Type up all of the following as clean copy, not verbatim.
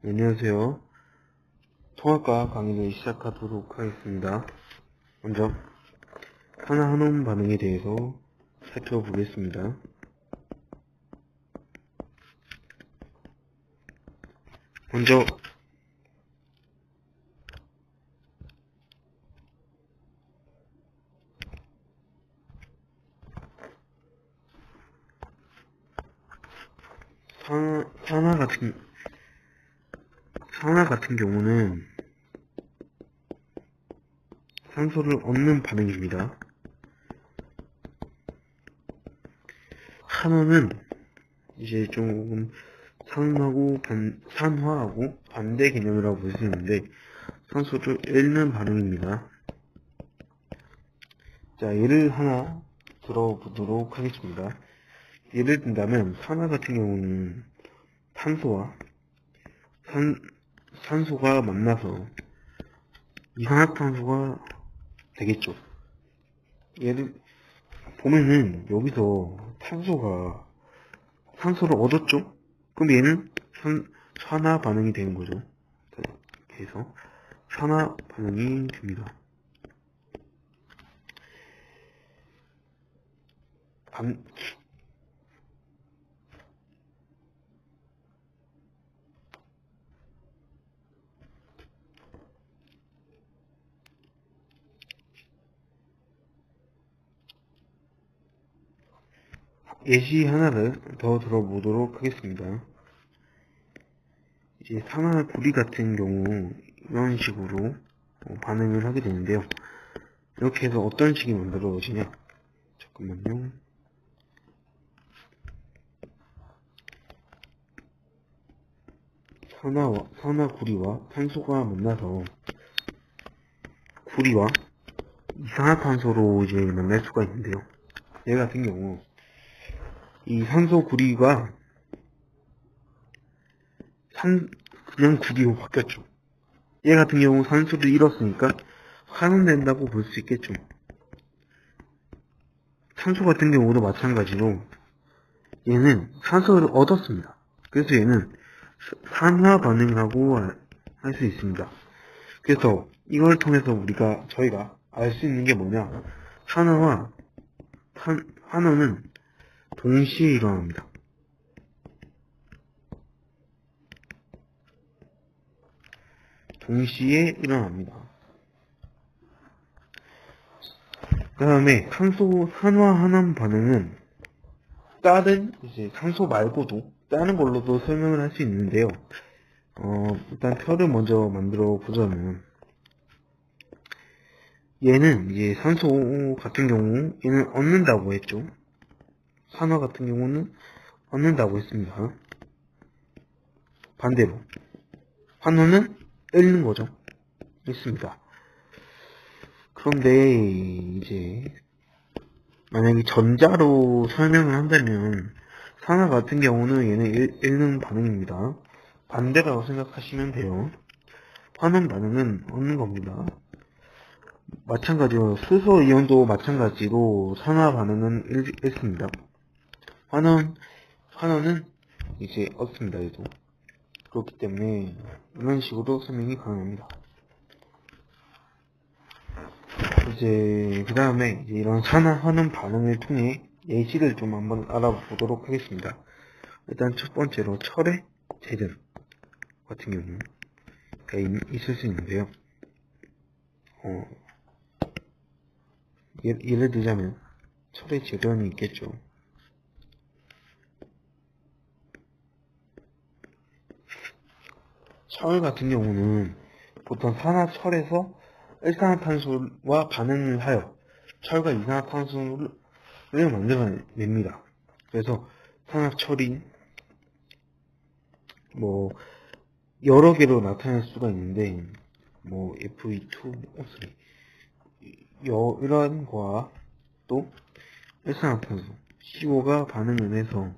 안녕하세요. 통합과 강의를 시작하도록 하겠습니다. 먼저 산화환원 반응에 대해서 살펴보겠습니다. 먼저 산화 같은 경우는 산소를 얻는 반응입니다. 산화는 이제 조금 산화하고 반대 개념이라고 볼 수 있는데 산소를 잃는 반응입니다. 자, 예를 하나 들어보도록 하겠습니다. 예를 든다면 산화 같은 경우는 탄소와 산소가 만나서 이산화탄소가 되겠죠. 얘를 보면은 여기서 산소를 얻었죠. 그럼 얘는 산화 반응이 되는 거죠. 그래서 산화 반응이 됩니다. 예시 하나를 더 들어보도록 하겠습니다. 이제 산화 구리 같은 경우 이런 식으로 반응을 하게 되는데요. 이렇게 해서 어떤 식이 만들어지냐? 잠깐만요. 산화 구리와 탄소가 만나서 구리와 이산화탄소로 이제 만날 수가 있는데요. 얘 같은 경우 이 산소 구리가 그냥 구리로 바뀌었죠. 얘 같은 경우 산소를 잃었으니까 환원된다고 볼 수 있겠죠. 산소 같은 경우도 마찬가지로 얘는 산소를 얻었습니다. 그래서 얘는 산화 반응이라고 할 수 있습니다. 그래서 이걸 통해서 저희가 알 수 있는 게 뭐냐? 산화와 환원은 동시에 일어납니다. 그 다음에 산화환원 반응은 다른 이제 산소 말고도 다른 걸로도 설명을 할 수 있는데요. 일단 표를 먼저 만들어 보자면 얘는 이제 산소 같은 경우 얘는 얻는다고 했죠. 산화 같은 경우는 얻는다고 했습니다. 반대로 환원은 잃는 거죠. 있습니다. 그런데 이제 만약에 전자로 설명을 한다면 산화 같은 경우는 얘는 잃는 반응입니다. 반대라고 생각하시면 돼요. 환원 반응은 얻는 겁니다. 마찬가지로 수소 이온도 마찬가지로 산화 반응은 잃습니다. 환원은 이제 얻습니다. 얘도. 그렇기 때문에 이런 식으로 설명이 가능합니다. 이제 그 다음에 이런 산화환원 반응을 통해 예시를 좀 한번 알아보도록 하겠습니다. 일단 첫 번째로 철의 재전 같은 경우가 있을 수 있는데요. 예를 들자면 철의 재전이 있겠죠. 철 같은 경우는 보통 산화철에서 일산화탄소와 반응을 하여 철과 이산화탄소를 만들어냅니다. 그래서 산화철이 여러 개로 나타날 수가 있는데 FE2, 이런 거와 또 일산화탄소 CO5가 반응을 해서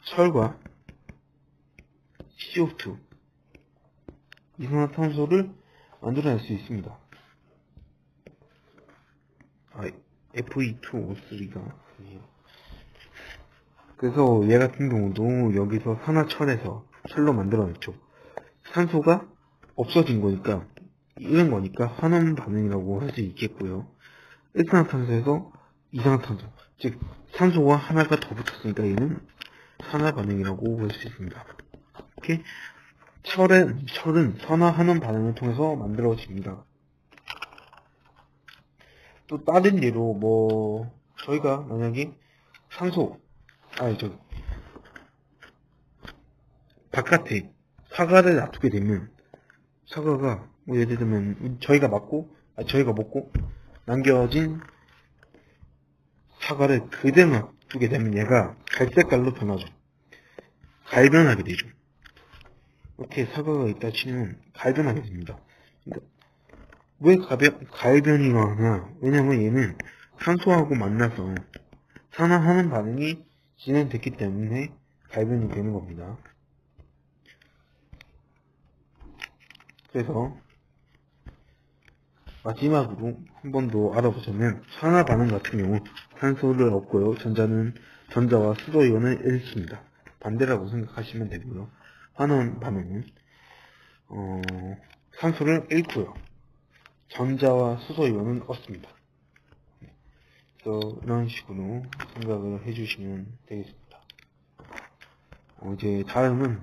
철과 CO2 이산화탄소를 만들어낼 수 있습니다. FE2O3가 아니에요. 그래서 얘 같은 경우도 여기서 산화철에서 철로 만들어냈죠. 산소가 없어진 거니까, 이런 거니까 환원 반응이라고 할 수 있겠고요. 일산화탄소에서 이산화탄소, 즉 산소와 하나가 더 붙었으니까 얘는 산화 반응이라고 볼 수 있습니다. 이렇게 철은 산화 환원 반응을 통해서 만들어집니다. 또 다른 예로 뭐 저희가 만약에 바깥에 사과를 놔두게 되면 사과가 뭐 예를 들면 저희가 먹고 남겨진 사과를 그대로 놔두게 되면 얘가 갈색깔로 변하죠. 갈변하게 되죠. 이렇게 사과가 있다 치면 갈변하게 됩니다. 그러니까 왜 갈변이 나냐? 왜냐면 얘는 산소하고 만나서 산화하는 반응이 진행됐기 때문에 갈변이 되는 겁니다. 그래서 마지막으로 한 번 더 알아보자면 산화 반응 같은 경우 산소를 얻고요. 전자와 수소 이온을 잃습니다. 반대라고 생각하시면 되고요. 환원 반응은 산소를 잃고요. 전자와 수소 이온을 얻습니다. 그래서 이런 식으로 생각을 해주시면 되겠습니다. 이제 다음은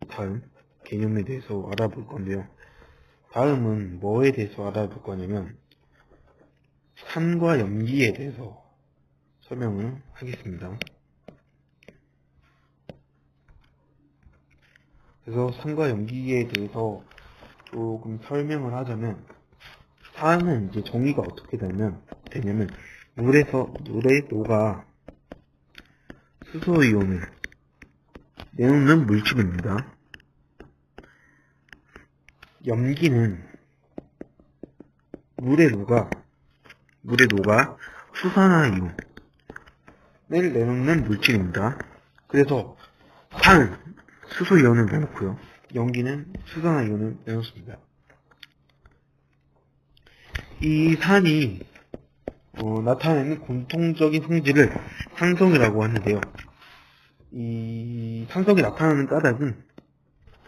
다음 개념에 대해서 알아볼 건데요. 다음은 뭐에 대해서 알아볼 거냐면 산과 염기에 대해서 설명을 하겠습니다. 그래서 산과 염기에 대해서 조금 설명을 하자면, 산은 이제 정의가 어떻게 되냐면 물에 녹아 수소이온을 내놓는 물질입니다. 염기는 물에 녹아 수산화이온을 내놓는 물질입니다. 그래서 산은 수소이온을 내놓고요. 염기는 수산화이온을 내놓습니다. 이 산이 나타내는 공통적인 성질을 산성이라고 하는데요. 이 산성이 나타나는 까닭은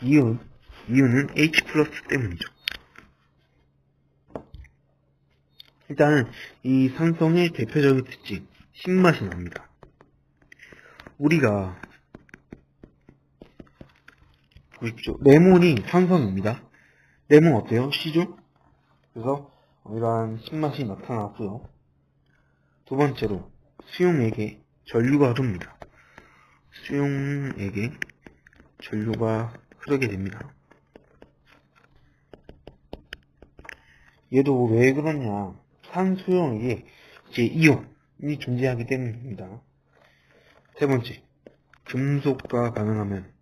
이유는 H 플러스 때문이죠. 일단은 이 산성의 대표적인 특징, 신맛이 납니다. 우리가 보십시오. 레몬이 산성입니다. 레몬 어때요? 시죠? 그래서 이러한 신맛이 나타났고요. 두 번째로 수용액에 전류가 흐릅니다. 수용액에 전류가 흐르게 됩니다. 얘도 왜 그러냐? 산 수용액에 이제 이온이 존재하기 때문입니다. 세 번째, 금속과 반응하면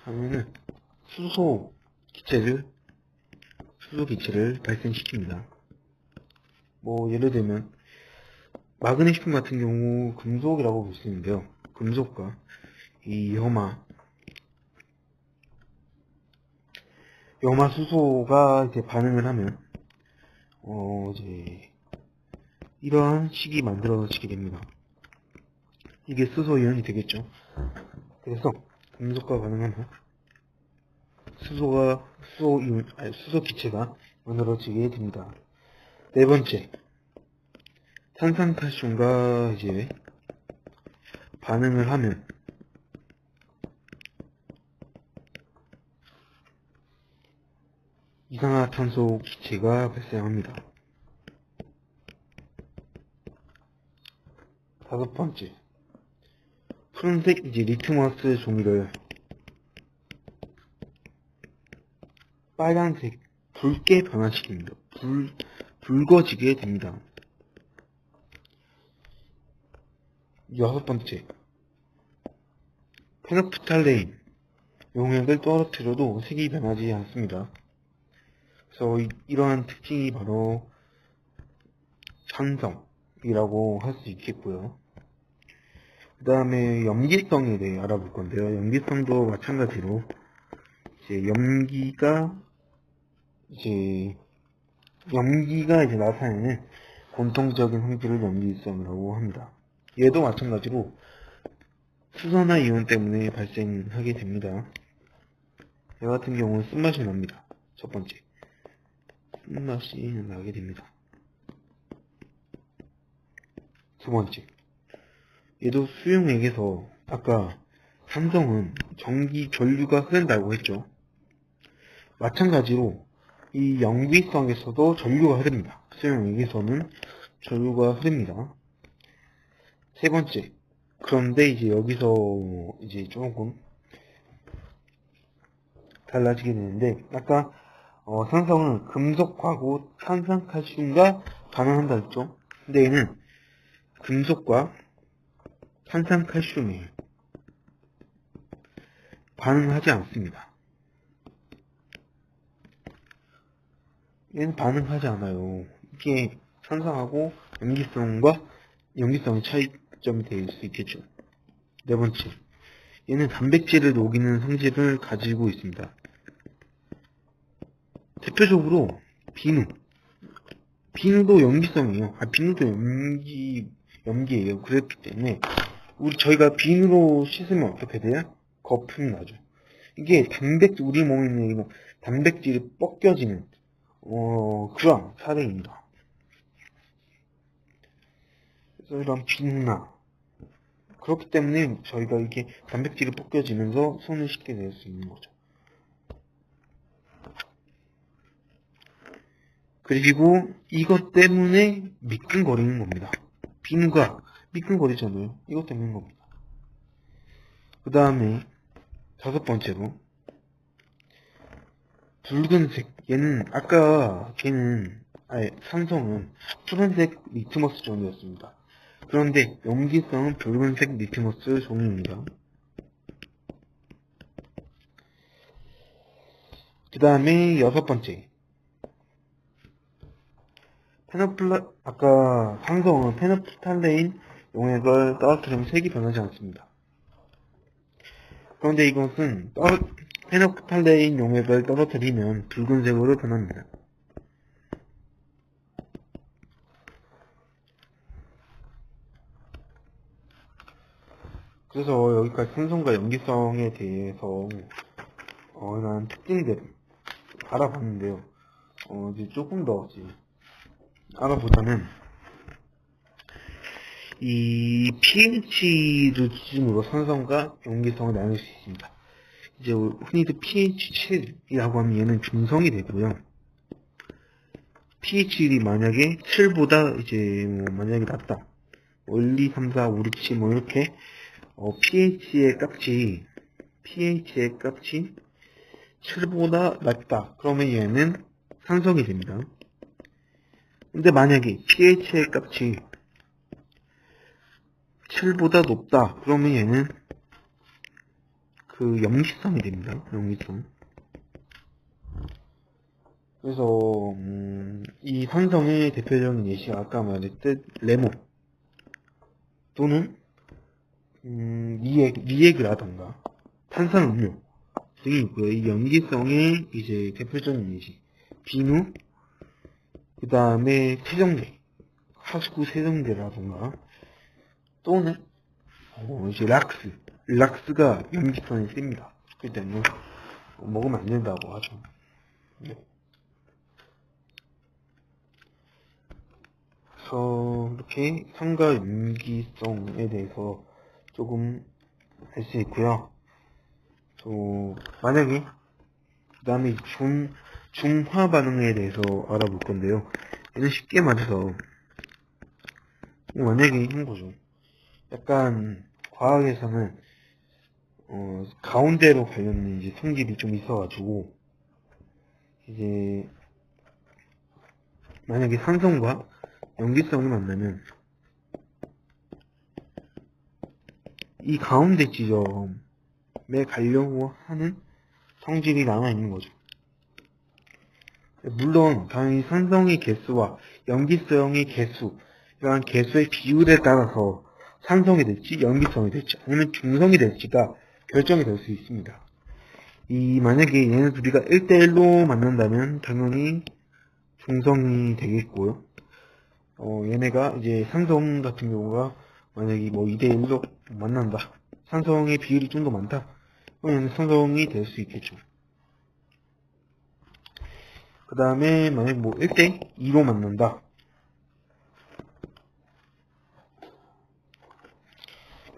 하면은 수소 기체를 발생시킵니다. 뭐 예를 들면 마그네슘 같은 경우 금속이라고 볼 수 있는데요. 금속과 이 염화 수소가 이제 반응을 하면 이제 이러한 식이 만들어지게 됩니다. 이게 수소 이온이 되겠죠. 그래서 금속과 반응하면 수소 기체가 만들어지게 됩니다. 네 번째, 탄산칼슘과 이제 반응을 하면 이산화탄소 기체가 발생합니다. 다섯 번째, 푸른색 리트머스 종이를 빨간색 붉게 변화시킵니다. 붉어지게 됩니다. 여섯 번째, 페노프탈레인 용액을 떨어뜨려도 색이 변하지 않습니다. 그래서 이러한 특징이 바로 산성이라고 할 수 있겠고요. 그 다음에 염기성에 대해 알아볼 건데요. 염기성도 마찬가지로 이제 염기가 이제 나타내는 공통적인 성질을 염기성이라고 합니다. 얘도 마찬가지로 수소나 이온 때문에 발생하게 됩니다. 얘 같은 경우는 쓴맛이 납니다. 첫 번째, 쓴맛이 나게 됩니다. 두 번째, 얘도 수용액에서 아까 산성은 전류가 흐른다고 했죠. 마찬가지로 이 염기성에서도 전류가 흐릅니다. 수용액에서는 전류가 흐릅니다. 세 번째, 그런데 이제 여기서 이제 조금 달라지게 되는데, 아까 산성은 금속하고 탄산칼슘과 반응한다 했죠. 근데 얘는 금속과 탄산칼슘에 반응하지 않습니다. 얘는 반응하지 않아요. 이게 산성하고 염기성의 차이점이 될 수 있겠죠. 네 번째, 얘는 단백질을 녹이는 성질을 가지고 있습니다. 대표적으로 비누도 염기성이에요. 비누도 염기예요. 그렇기 때문에 저희가 비누로 씻으면 어떻게 돼요? 거품이 나죠. 이게 우리 몸에 있는 단백질이 벗겨지는 그런 사례입니다. 그래서 이런 비누나 그렇기 때문에 저희가 이게 단백질이 벗겨지면서 손을 씻게 될 수 있는 거죠. 그리고 이것 때문에 미끈거리는 겁니다. 비누가 미끈거리잖아요. 이것 때문인 겁니다. 그 다음에 다섯 번째로 붉은색. 산성은 푸른색 리트머스 종이었습니다. 그런데 염기성은 붉은색 리트머스 종이입니다. 그 다음에 여섯 번째, 아까 산성은 페노프탈레인 용액을 떨어뜨리면 색이 변하지 않습니다. 그런데 이것은 페노프탈레인 용액을 떨어뜨리면 붉은색으로 변합니다. 그래서 여기까지 산성과 염기성에 대해서 이런 특징들을 알아봤는데요. 이제 조금 더 알아보자면 이 pH를 기준으로 산성과 염기성을 나눌 수 있습니다. 이제 흔히들 pH 7이라고 하면 얘는 중성이 되고요. pH 1이 만약에 7보다 만약에 낮다. 1, 2, 3, 4, 5, 6, 7 이렇게 pH의 값이 7보다 낮다. 그러면 얘는 산성이 됩니다. 근데 만약에 pH의 값이 7보다 높다. 그러면 얘는 염기성이 됩니다. 염기성. 그래서 이 산성의 대표적인 예시가 아까 말했듯 레몬 또는 리에그라던가 탄산음료 등이 있고요. 이 염기성의 대표적인 예시 비누, 그 다음에 세정제, 하수구 세정제라던가 또는 락스가 염기성이 셉니다. 그렇기 때문에 먹으면 안 된다고 하죠. 네. 그래서 이렇게 산과 염기성에 대해서 조금 알 수 있고요. 또 만약에 그 다음에 중화 반응에 대해서 알아볼 건데요. 얘는 쉽게 말해서 만약에 이런 거죠. 약간 과학에서는 가운데로 관련된 성질이 좀 있어가지고 만약에 산성과 염기성이 만나면 이 가운데 지점에 가려고 하는 성질이 남아있는 거죠. 물론 당연히 산성의 개수와 염기성의 개수, 이러한 개수의 비율에 따라서 산성이 될지 염기성이 될지 아니면 중성이 될지가 결정이 될 수 있습니다. 만약에 얘네 둘이가 1대1로 만난다면 당연히 중성이 되겠고요. 얘네가 이제 산성 같은 경우가 만약에 뭐 2대1로 만난다. 산성의 비율이 좀 더 많다. 그럼 얘는 산성이 될 수 있겠죠. 그 다음에 만약 뭐 1대2로 만난다.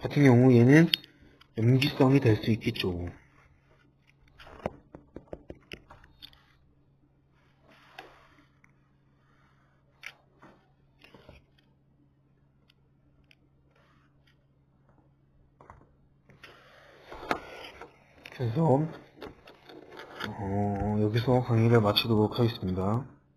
같은 경우 얘는 염기성이 될 수 있겠죠. 그래서 여기서 강의를 마치도록 하겠습니다.